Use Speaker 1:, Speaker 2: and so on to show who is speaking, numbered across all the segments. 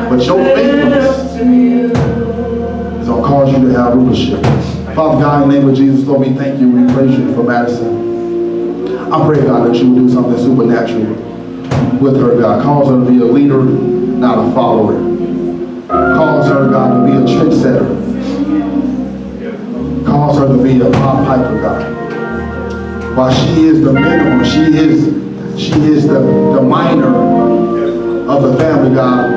Speaker 1: But your faithfulness is going to cause you to have rulership. Father God, in the name of Jesus, Lord, we thank you. We praise you for Madison. I pray, God, that you will do something supernatural with her, God. Cause her to be a leader, not a follower. Cause her, God, to be a trendsetter. Cause her to be a pop piper, God. While she is the minimum, she is the minor of the family, God.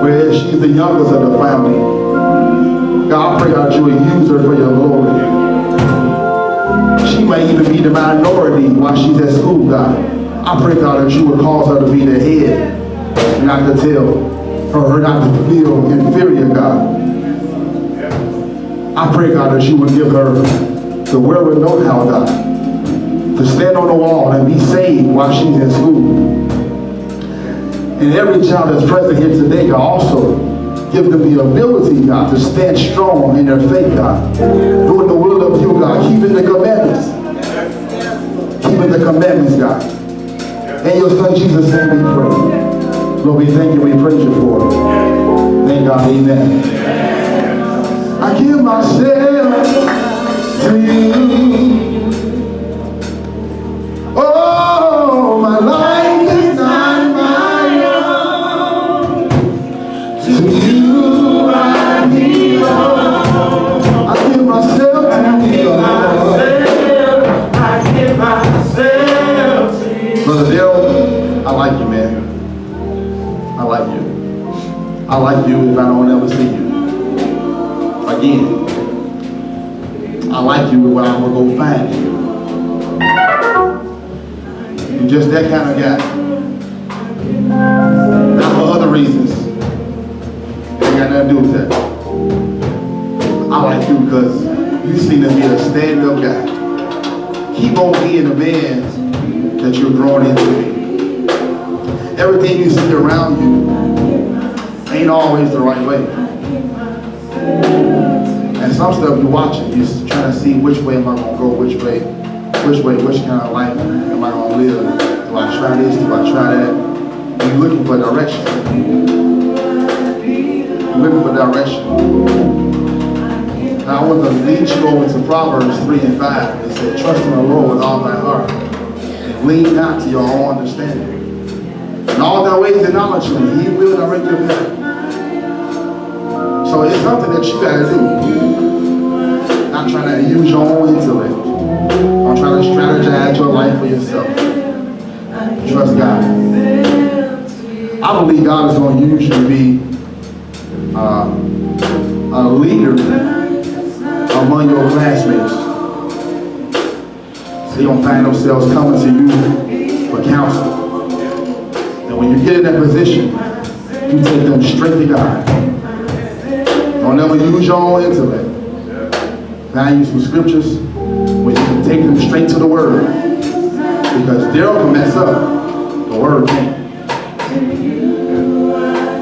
Speaker 1: Whereas she's the youngest of the family. God, I pray, God, you would use her for your glory. She may even be the minority while she's at school, God. I pray, God, that you would cause her to be the head, not the tail, for her not to feel inferior, God. I pray, God, that you would give her the wherewithal and know-how, God, to stand on the wall and be saved while she's in school. And every child that's present here today, God, also give them the ability, God, to stand strong in their faith, God. Doing the will of you, God. Keeping the commandments. Keeping the commandments, God. In your Son Jesus' name we pray. Lord, we thank you. We praise you for it. Thank God. Amen. I give myself to you. Oh, my life is not my own. To you I belong. I give myself to you. I give myself to you. Brother Dale, I like you, man. I like you. I like you if I don't ever see you again. I like you when I'm gonna go find you. You're just that kind of guy. Not for other reasons. It ain't got nothing to do with that. I like you because you seem to be a stand-up guy. Keep on being the man that you're growing into. Everything you see around you ain't always the right way. And some stuff you're watching, you're trying to see which way am I going to go, which kind of life am I going to live? Do I try this? Do I try that? You're looking for direction. You're looking for direction. Now I want to lead you over to Proverbs 3 and 5. It said, trust in the Lord with all thy heart, and lean not to your own understanding. In all thy ways acknowledge him, he will direct your path. So it's something that you got to do. Not trying to use your own intellect. Don't try to strategize your life for yourself. Trust God. I believe God is going to use you to be a leader among your classmates. So you don't find themselves coming to you for counsel. And when you get in that position, you take them straight to God. Don't ever use your own intellect. Value some scriptures where you can take them straight to the Word. Because Daryl can mess up, the Word can't.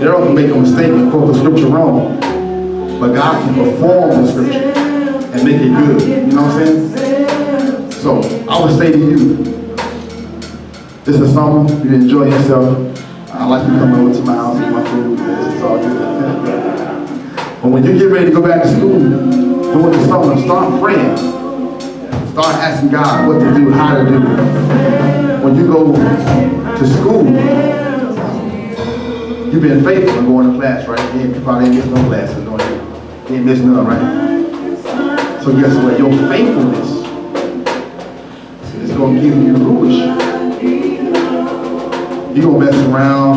Speaker 1: Daryl can make a mistake and quote the scripture wrong, but God can perform the scripture and make it good. You know what I'm saying? So I would say to you, this is summer, you enjoy yourself. I like you coming over to my house, eat my food. This is all good. But when you get ready to go back to school, during the summer, start praying. Start asking God what to do, how to do. When you go to school, you've been faithful in going to class, right? You probably ain't missed no classes, no, you ain't missed none, right? So guess what? Your faithfulness is going to give you rulership. You're going to mess around,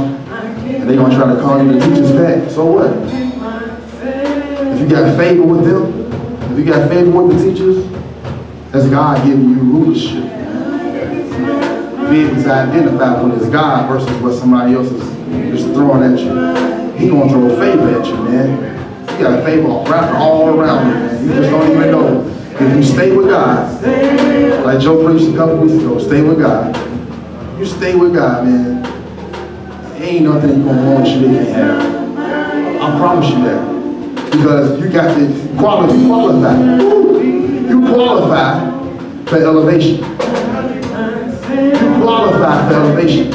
Speaker 1: and they're going to try to call you the teacher's pet. So what? If you got favor with them, if you got favor with the teachers, that's God giving you rulership. Be able to identify what is God versus what somebody else is throwing at you. He gonna throw a favor at you, man. You got a favor wrapped all around you, man. You just don't even know. If you stay with God, like Joe preached a couple weeks ago, stay with God. You stay with God, man. Ain't nothing you gonna want you they can't have. I promise you that. Because you got the qualify. You qualify for elevation. You qualify for elevation.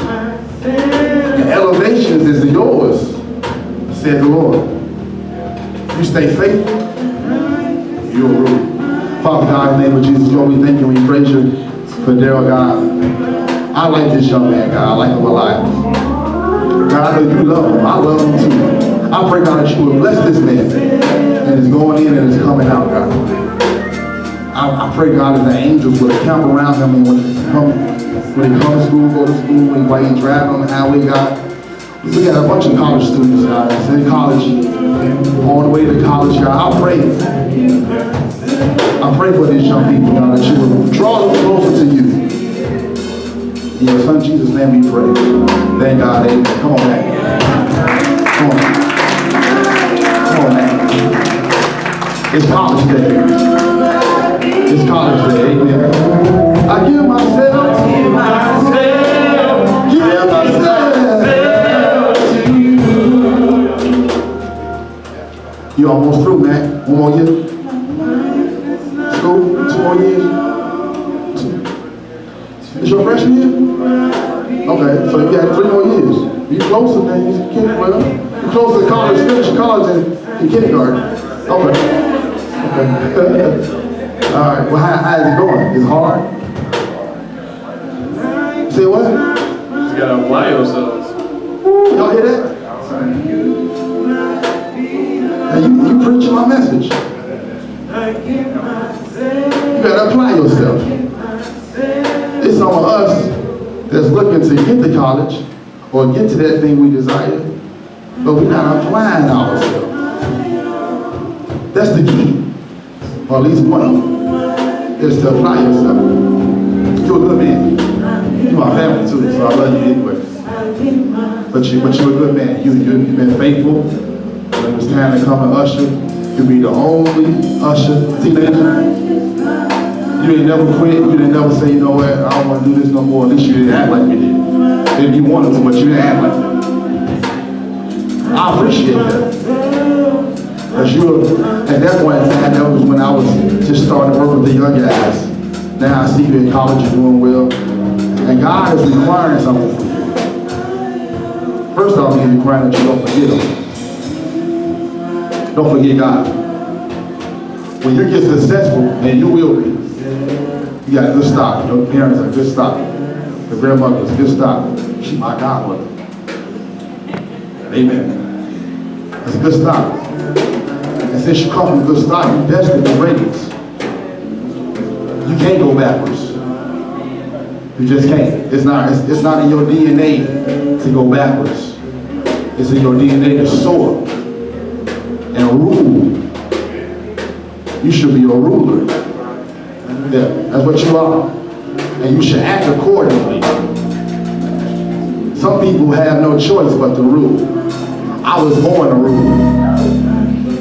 Speaker 1: And elevations is yours said the Lord. You stay faithful, you'll rule. Father God, in the name of Jesus, Lord, we thank you and we praise you for Daryl, God. I like this young man, God. I like him a lot. God, I know you love him. I love him too. I pray, God, that you will bless this man and is going in and is coming out, God. I pray, God, that the angels will camp around him and when he come to school, go to school, while he's driving on the highway, God. We got a bunch of college students, God, that's in college, on the way to college, God. I pray for these young people, God, that you will draw them closer to you. In your son Jesus' name we pray. Thank God, amen. Come on, man. Come on. Come on, man. It's college day. It's college day, amen. I give myself to you. Give myself to you. You almost through, man. One more year. School, 2 more years. It's your freshman year? Okay, so you got 3 more years. You closer than you closer to college, finish college in kindergarten. Okay. All right, well, how is it going? It's hard? Say what?
Speaker 2: Just gotta apply yourselves.
Speaker 1: Y'all hear that? And you preaching my message. You gotta apply yourself. It's on us that's looking to get to college or get to that thing we desire, but we're not applying ourselves. That's the key, or at least one of them, is to apply yourself. You're a good man. You're my family too, so I love you anyway. But you're a good man. You've been faithful. When it was time to come and usher, you'll be the only usher, teenager. You ain't never quit. You didn't never say, you know what, I don't want to do this no more. At least you didn't act like you did. Maybe you wanted to, but you didn't act like that. I appreciate that. Because at that point in time, that was when I was just starting to work with the young guys. Now I see you in college, you're doing well. And God is requiring something from you. First off, He's requiring that you don't forget Him. Don't forget God. When you get successful, and you will be, you got good stock. Your parents are good stock. Your grandmother is good stock. She's my godmother. Amen. That's a good stock. And since you come from good stock, you're destined for greatness. You can't go backwards. You just can't. It's not in your DNA to go backwards. It's in your DNA to soar and rule. You should be a ruler. Yeah, that's what you are. And you should act accordingly. Some people have no choice but to rule. I was born to rule.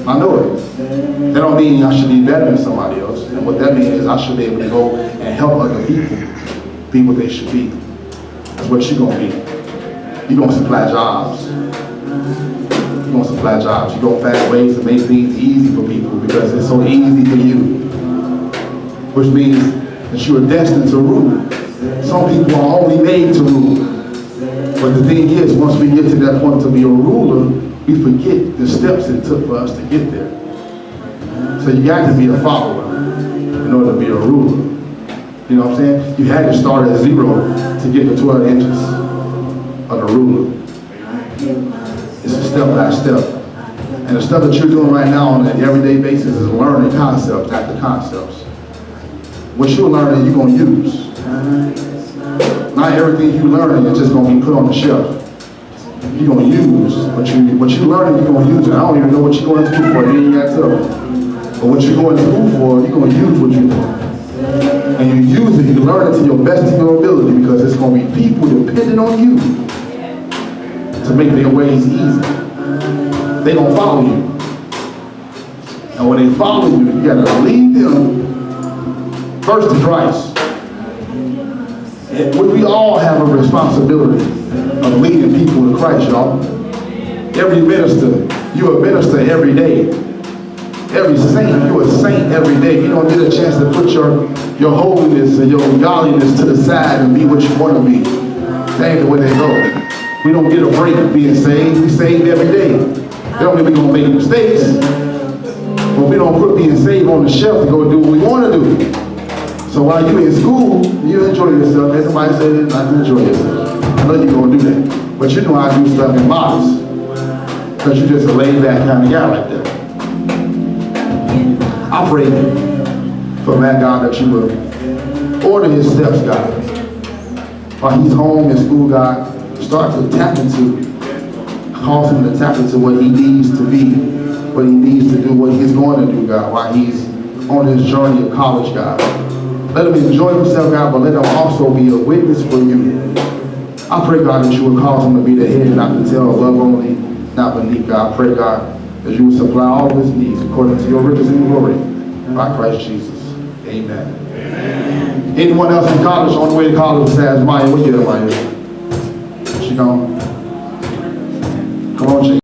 Speaker 1: I know it. That don't mean I should be better than somebody else. And what that means is I should be able to go and help other people be what they should be. That's what you're going to be. You're going to supply jobs. You're going to supply jobs. You're going to find ways to make things easy for people because it's so easy for you. Which means that you are destined to rule. Some people are only made to rule. But the thing is, once we get to that point to be a ruler, we forget the steps it took for us to get there. So you got to be a follower in order to be a ruler. You know what I'm saying? You had to start at 0 to get to 12 inches of the ruler. It's a step by step. And the stuff that you're doing right now on an everyday basis is learning concepts after concepts. What you're learning, you're going to use. Not everything you learn is just going to be put on the shelf. You're going to use what you learn, you're going to use it. I don't even know what you're going to school for, you ain't got to tell me. But what you're going to school for, you're going to use what you learn. And you use it, you learn it to your best of your ability because it's going to be people depending on you to make their ways easy. They're going to follow you. And when they follow you, you got to lead them first to Christ. And we all have a responsibility of leading people to Christ, y'all. Every minister, you're a minister every day. Every saint, you're a saint every day. You don't get a chance to put your holiness and your godliness to the side and be what you want to be. That ain't the way they go. We don't get a break of being saved. We saved every day. That don't mean we're going to make mistakes. But we don't put being saved on the shelf to go do what we want to do. So while you're in school, you enjoy yourself. As somebody said, not to enjoy yourself. I know you're going to do that. But you know how to do stuff in modest. Because you're just a laid back kind of guy like that. I pray for that God that you will order his steps, God. While he's home in school, God, start to tap into, cause him to tap into what he needs to be, what he needs to do, what he's going to do, God, while he's on his journey of college, God. Let him enjoy himself, God, but let him also be a witness for you. I pray, God, that you will cause him to be the head and not the tail, above only, not beneath, God. I pray, God, that you will supply all of his needs according to your riches and glory by Christ Jesus. Amen. Amen. Anyone else in college on the way to college says, Maya, what year am I in? She gone? Come on, Jake.